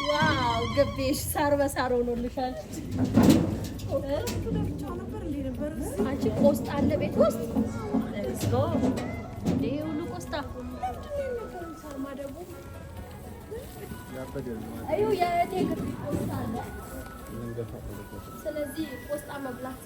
ዋው ገቤሽ ሳር በሳር ሆኖልሻል። አንቺ ቆስጣ አለ ቤት ውስጥ ለስጎ ሁሉ ቆስጣ አዩ የቴክ ቆስጣ አለ። ስለዚህ ቆስጣ መብላት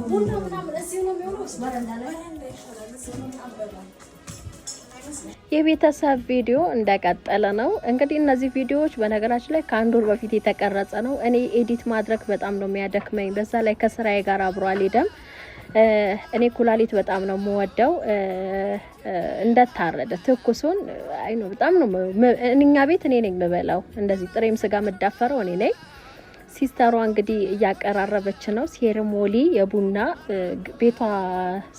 ቡና ምናምን እዚህ ነው የሚሆነው። በረንዳ ላይ የቤተሰብ ቪዲዮ እንደቀጠለ ነው። እንግዲህ እነዚህ ቪዲዮዎች በነገራችን ላይ ከአንድ ወር በፊት የተቀረጸ ነው። እኔ ኤዲት ማድረግ በጣም ነው የሚያደክመኝ። በዛ ላይ ከስራዬ ጋር አብሮ አልሄደም። እኔ ኩላሊት በጣም ነው የምወደው። እንደታረደ ትኩሱን አይ ነው በጣም ነው እኛ ቤት እኔ ነኝ የምበላው። እንደዚህ ጥሬም ስጋ መዳፈረው እኔ ነኝ። ሲስተሯ እንግዲህ እያቀራረበች ነው። ሴሬሞኒ የቡና ቤቷ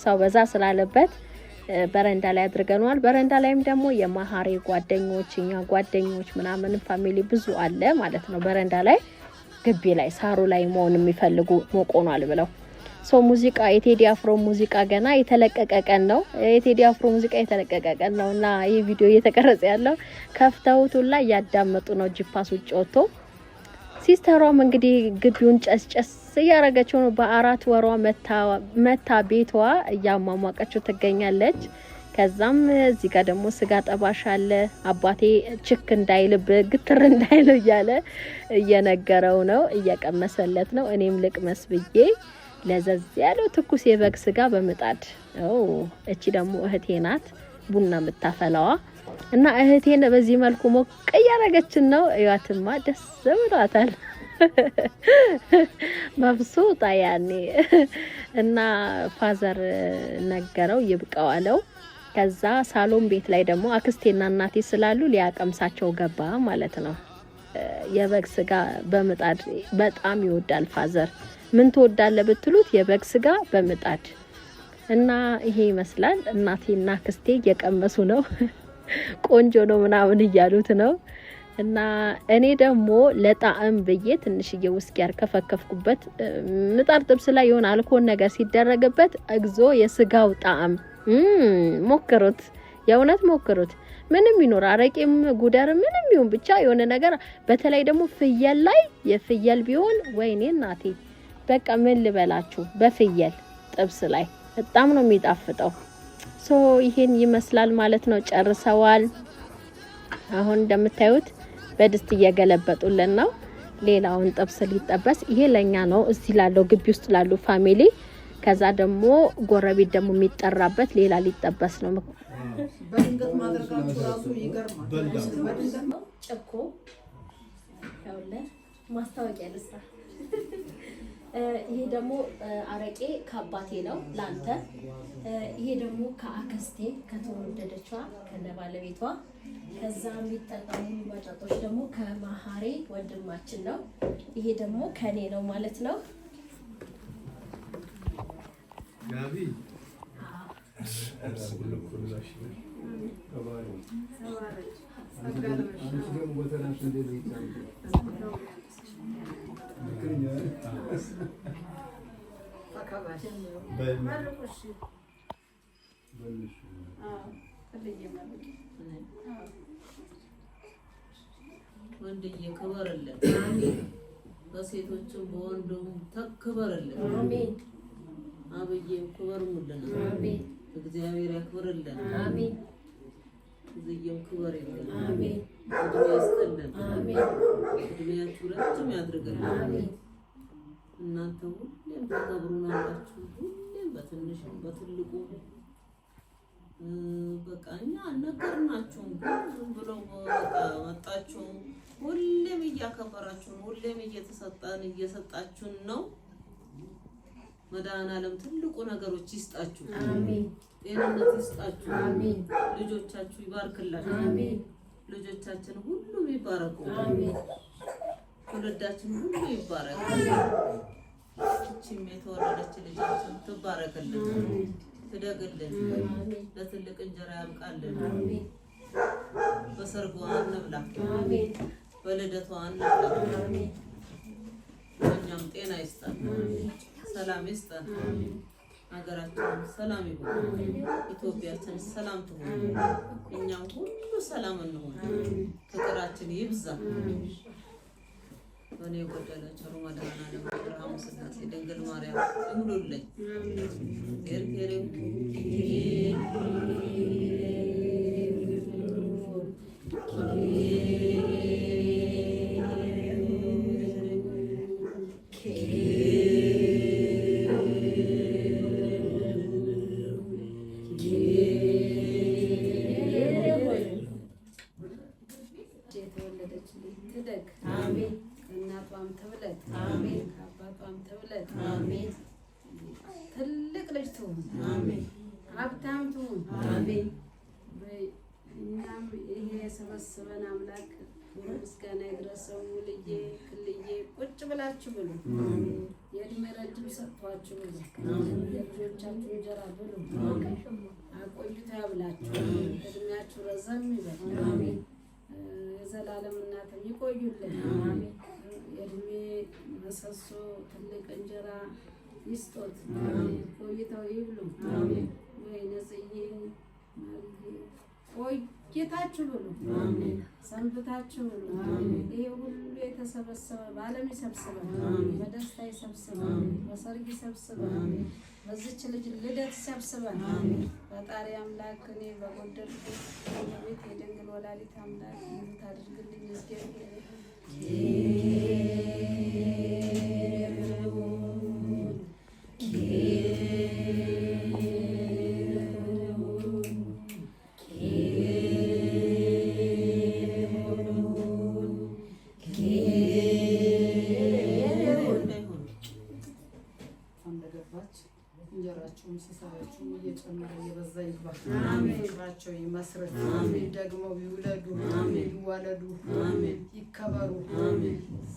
ሰው በዛ ስላለበት በረንዳ ላይ አድርገናል። በረንዳ ላይም ደግሞ የማሃሬ ጓደኞች እኛ ጓደኞች ምናምን ፋሚሊ ብዙ አለ ማለት ነው። በረንዳ ላይ ግቢ ላይ ሳሩ ላይ መሆን የሚፈልጉ ሞቆናል ብለው ሙዚቃ የቴዲ አፍሮ ሙዚቃ ገና የተለቀቀ ቀን ነው። የቴዲ አፍሮ ሙዚቃ የተለቀቀ ቀን ነውና ይሄ ቪዲዮ እየተቀረጸ ያለው ከፍተውት ሁላ ያዳመጡ ነው። ጂፓስ ውጭ ወጥቶ ሲስተሯም እንግዲህ ግቢውን ጨስጨስ እያረገችው ነው። በአራት ወሯ መታ ቤቷ እያሟሟቀችው ትገኛለች። ከዛም እዚህ ጋር ደግሞ ስጋ ጠባሽ አለ። አባቴ ችክ እንዳይልብ ግትር እንዳይል እያለ እየነገረው ነው፣ እየቀመሰለት ነው። እኔም ልቅመስ ብዬ ለዘዝ ያለው ትኩስ የበግ ስጋ በምጣድ እቺ ደግሞ እህቴ ናት ቡና የምታፈላዋ እና እህቴን በዚህ መልኩ ሞቅ ያረገችን ነው። እያትማ ደስ ብሏታል። መብሱጣ ያኔ እና ፋዘር ነገረው ይብቃው አለው። ከዛ ሳሎን ቤት ላይ ደግሞ አክስቴና እናቴ ስላሉ ሊያቀምሳቸው ገባ ማለት ነው። የበግ ስጋ በምጣድ በጣም ይወዳል ፋዘር። ምን ትወዳለህ ብትሉት የበግ ስጋ በምጣድ እና ይሄ ይመስላል። እናቴና አክስቴ እየቀመሱ ነው። ቆንጆ ነው ምናምን እያሉት ነው። እና እኔ ደግሞ ለጣዕም ብዬ ትንሽዬ ውስኪ ያርከፈከፍኩበት ምጣድ ጥብስ ላይ የሆነ አልኮል ነገር ሲደረግበት እግዞ የስጋው ጣዕም ሞክሩት፣ የእውነት ሞክሩት። ምንም ይኖር አረቄም ጉደር ምንም ይሁን ብቻ የሆነ ነገር በተለይ ደግሞ ፍየል ላይ የፍየል ቢሆን ወይኔ እናቴ በቃ ምን ልበላችሁ በፍየል ጥብስ ላይ በጣም ነው የሚጣፍጠው። ይሄን ይመስላል ማለት ነው። ጨርሰዋል። አሁን እንደምታዩት በድስት እየገለበጡልን ነው። ሌላውን ጥብስ ሊጠበስ ይሄ ለኛ ነው እዚህ ላለው ግቢ ውስጥ ላሉ ፋሚሊ። ከዛ ደግሞ ጎረቤት ደግሞ የሚጠራበት ሌላ ሊጠበስ ነው። በድንገት ማድረጋችሁ ራሱ ይገርማል። ጨኮ ያውለ ማስታወቂያ ልስራ። ይሄ ደግሞ አረቄ ከአባቴ ነው ላንተ። ይሄ ደግሞ ከአክስቴ ከተወደደችዋ ከነ ባለቤቷ። ከዛ የሚጠጣሙ መጠጦች ደግሞ ከማሃሬ ወንድማችን ነው። ይሄ ደግሞ ከኔ ነው ማለት ነው። ጋቢ ወንድዬ ክበርልን፣ በሴቶችም በወንዱም ተክበርልን። አሜን። አብዬም ክበርሙልን። አሜን። እግዚአብሔር ያክብርልን። አሜን። እዚህም ክበር ይልን። አሜን። እድሜ ይስጥልን። አሜን። እድሜያችሁ ረጅም ያድርግልን። አሜን። እናንተ ሁሌም ተከብሩናላችሁ፣ ሁሌም በትንሹም በትልቁ በቃ እኛ አልነገርናችሁም፣ ዝም ብለው በቃ መጣችሁ። ሁሌም እያከበራችሁን፣ ሁሌም እየሰጣችሁን ነው። መድኃኔዓለም ትልቁ ነገሮች ይስጣችሁ። አሜን። ጤንነት ይስጣችሁ። አሜን። ልጆቻችሁ ይባርክላችሁ። አሜን። ልጆቻችን ሁሉም ይባረኩ። አሜን። ትውልዳችን ሁሉ ይባረክ። እቺም የተወለደች ልጃችን ትባረክልን፣ ትደግልን፣ ለትልቅ እንጀራ ያብቃልን። በሰርጓ እንብላ፣ በልደቷ እንብላ። እኛም ጤና ይስጠን፣ ሰላም ይስጠን። ሀገራችን ሰላም ይሁን፣ ኢትዮጵያችን ሰላም ትሁን፣ እኛም ሁሉ ሰላም እንሁን፣ ፍቅራችን ይብዛ። በእኔ የጎደለ ቸሩ መድኃኔዓለም አብርሃም ሥላሴ ድንግል ማርያም ይሁኑልኝ። ኤርኬሬው ትብለጥ አባቷም ትብለጥ ትልቅ ልጅ ትሁን ሀብታም ትሁን። እኛም ይሄ የሰበሰበን አምላክ ምስጋና ይድረሰው። ልጄ ክልዬ ቁጭ ብላችሁ ብሉ፣ የእድሜ ረጅም ሰጥቷችሁ ብሉ፣ የልጆቻችሁ እንጀራ ብሉ፣ አቆይቶ ያብላችሁ፣ እድሜያችሁ ረዘም ይበል፣ የዘላለም እናትም ይቆዩልን። የእድሜ መሰሶ ትልቅ እንጀራ ይስጦት፣ ቆይተው ይብሉ። ወይነ ጽዬ ቆይታችሁ ብሉ፣ ሰንብታችሁ ብሉ። ይሄ ሁሉ የተሰበሰበ በዓለም ይሰብስበን፣ በደስታ ይሰብስበን፣ በሰርግ ይሰብስበን፣ በዚች ልጅ ልደት ይሰብስበን። ፈጣሪ አምላክ እኔ በጎደልኩት ቤት የድንግል ወላዲት አምላክ ይሁት አድርግልኝ። እንጀራቸውም ሲሳያቸውም እየጨመረ እየበዛ ይግባ። ፍቅራቸው ይመስረት። ደግመው ይውለዱ፣ ይዋለዱ፣ ይከበሩ።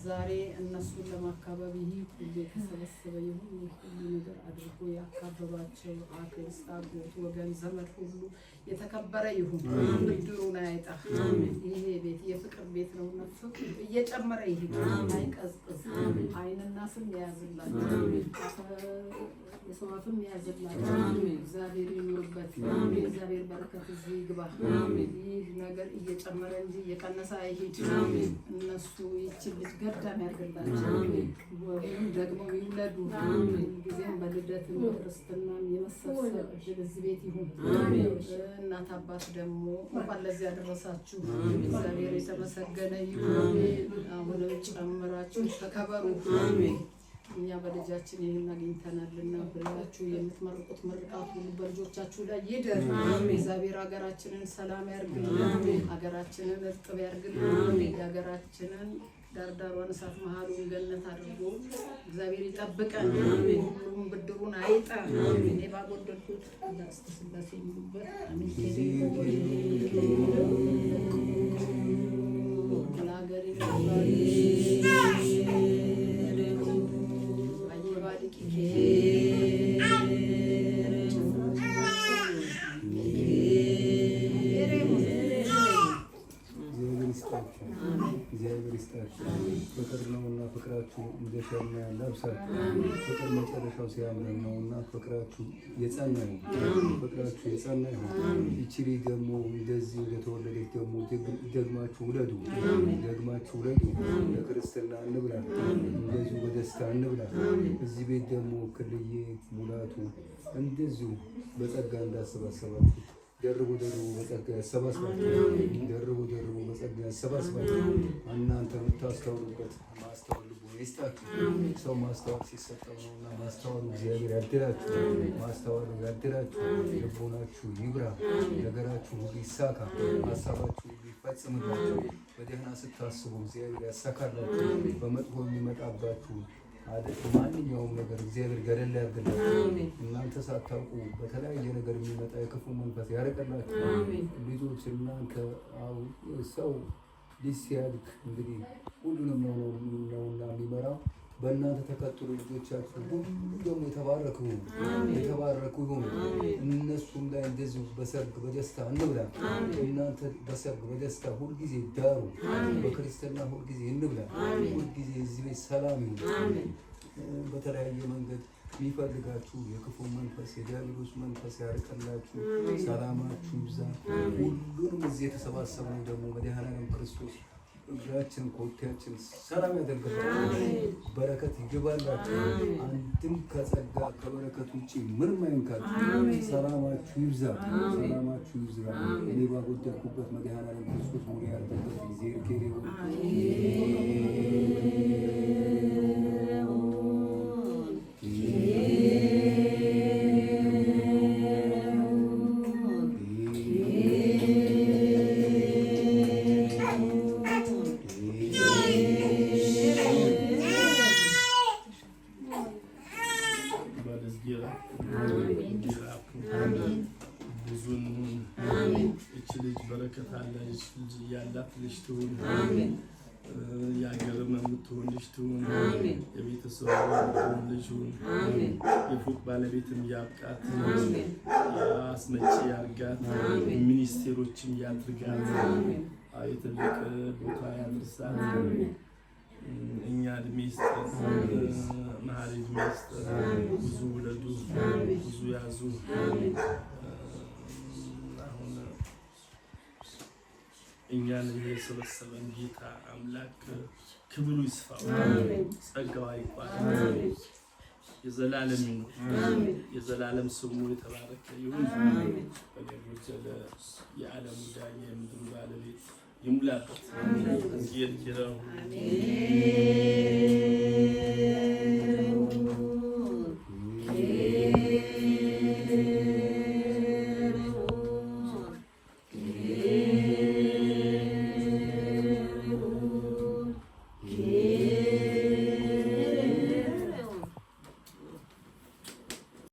ዛሬ እነሱን ለማካበብ ይህ ሁሉ የተሰበሰበ የሁሉ ነገር አድርጎ ያካበባቸው አክስት፣ አጎት፣ ወገን፣ ዘመድ ሁሉ የተከበረ ይሁን። ብድሩን አይጣ። ይሄ ቤት የፍቅር ቤት ነውና ፍቅር እየጨመረ ይሄድ፣ አይቀዝቅዝ። ዓይንና ስም የያዝላቸው፣ የሰው አፍም የያዝላቸው። እግዚአብሔር ይኑርበት። እግዚአብሔር በረከት እዚህ ይግባ። ይህ ነገር እየጨመረ እንጂ እየቀነሰ አይሄድ። እነሱ ይችን ልጅ ገዳም ያድርግላቸው። ደግሞ ይውለዱ። ጊዜም በልደትም በክርስትናም የመሰብሰብ እድል እዚህ ቤት ይሁን። እናት አባት ደግሞ እንኳን ለዚህ ያደረሳችሁ። እግዚአብሔር የተመሰገነ ይሁን። አሁንም ጨምራችሁ ተከበሩ። እኛ በልጃችን ይህን አግኝተናልና ብላችሁ የምትመርቁት ምርቃት ሁሉ በልጆቻችሁ ላይ ይደር። እግዚአብሔር ሀገራችንን ሰላም ያርግልን፣ ሀገራችንን እርጥብ ያርግልን፣ የሀገራችንን ዳርዳሯን እሳት መሀሉን ገነት አድርጎ እግዚአብሔር ይጠብቀን። ሁሉም ብድሩን አይጣ። እኔ ባጎደልኩት ለአስተ ስላሴ የሚሉበት ለሀገሬ ፍቅር ነውና ፍቅራችሁ እንደ ሸማ ያላብሳችሁ። ፍቅር መጨረሻው ሲያምር ነውና ፍቅራችሁ የጸና ይሁን። ፍቅራችሁ የጸና ይሁን። ይቺ ልጅ ደግሞ እንደዚህ እንደተወለደች ደግሞ ደግማችሁ ውለዱ፣ ደግማችሁ ውለዱ። ለክርስትና እንብላ፣ እንደዚሁ በደስታ እንብላ። እዚህ ቤት ደግሞ ክልዬ ሙላቱ እንደዚሁ በጸጋ እንዳሰባሰባችሁ ደርቡ በጸጋ ያሰባስባችሁ። ደርቡ በጸጋ ያሰባስባችሁ። እናንተ የምታስተውሉበት ማስተዋል ልቦና ይስጣችሁ። ሰው ማስተዋል ሲሰጠው ነውና ማስተዋሉ እግዚአብሔር ያድላችሁ። ማስተዋሉ ያድላችሁ። ልቦናችሁ ይብራ። ነገራችሁ ሁሉ ይሳካ። ሀሳባችሁ ሁሉ ይፈጽምላችሁ። በደህና ስታስቡ እግዚአብሔር ያሳካላችሁ። በመጥፎ የሚመጣባችሁ ማንኛውም ነገር እግዚአብሔር ገደል ላይ ያርግላችሁ። እናንተ ሳታውቁ በተለያየ ነገር የሚመጣ የክፉ መንፈስ ያርቅላችሁ። ልጆች እናንተ ሰው ልጅ ሲያድግ እንግዲህ ሁሉንም ነውና የሚመራው። በእናንተ ተከትሎ ልጆቻችሁ ሁሉ ደግሞ የተባረኩ ይሁኑ። እነሱም ላይ እንደዚሁ በሰርግ በደስታ እንብላ። እናንተ በሰርግ በደስታ ሁልጊዜ ዳሩ። በክርስትና ሁልጊዜ እንብላ። ሁልጊዜ እዚህ ቤት ሰላም ይሁን። በተለያየ መንገድ የሚፈልጋችሁ የክፉ መንፈስ የዲያብሎስ መንፈስ ያርቀላችሁ። ሰላማችሁ ይብዛ። ሁሉንም እዚህ የተሰባሰበው ደግሞ መድኃኔዓለም ክርስቶስ እግራችን ኮቴያችን ሰላም ያደርግላችሁ። በረከት ይገባላችሁ። አንድም ከጸጋ ከበረከት ውጪ ምንም አይንካችሁ። ሰላማችሁ ይብዛ። ሰላማችሁ ይብዛ። እኔ ባጎደልኩበት መድኃኔዓለም ክርስቶስ ሙሉ ያርግበት። ጊዜ ኬሬው በረከት አለሽ ልጅ ያላት ልጅ ትሁን። የሀገርም የምትሆን ልጅ ትሁን። የቤተሰብ የምትሆን ልጅ ሁን። የፎቅ ባለቤትም ያብቃት። አስመጪ ያርጋት። ሚኒስቴሮችም ያድርጋት። የትልቅ ቦታ ያድርሳት። እኛ እድሜ ይስጠን። መሀል እድሜ ይስጠን። ብዙ ውለዱ፣ ብዙ ያዙ። እኛን የሰበሰበን ጌታ አምላክ ክብሩ ይስፋው፣ ጸጋው ይባረክ፣ የዘላለም ይኑር። የዘላለም ስሙ የተባረከ ይሁን። በሌሎች የዓለሙ ዳኛ የምድሩ ባለቤት ይሙላበት። እግዚአብሔር ይረው።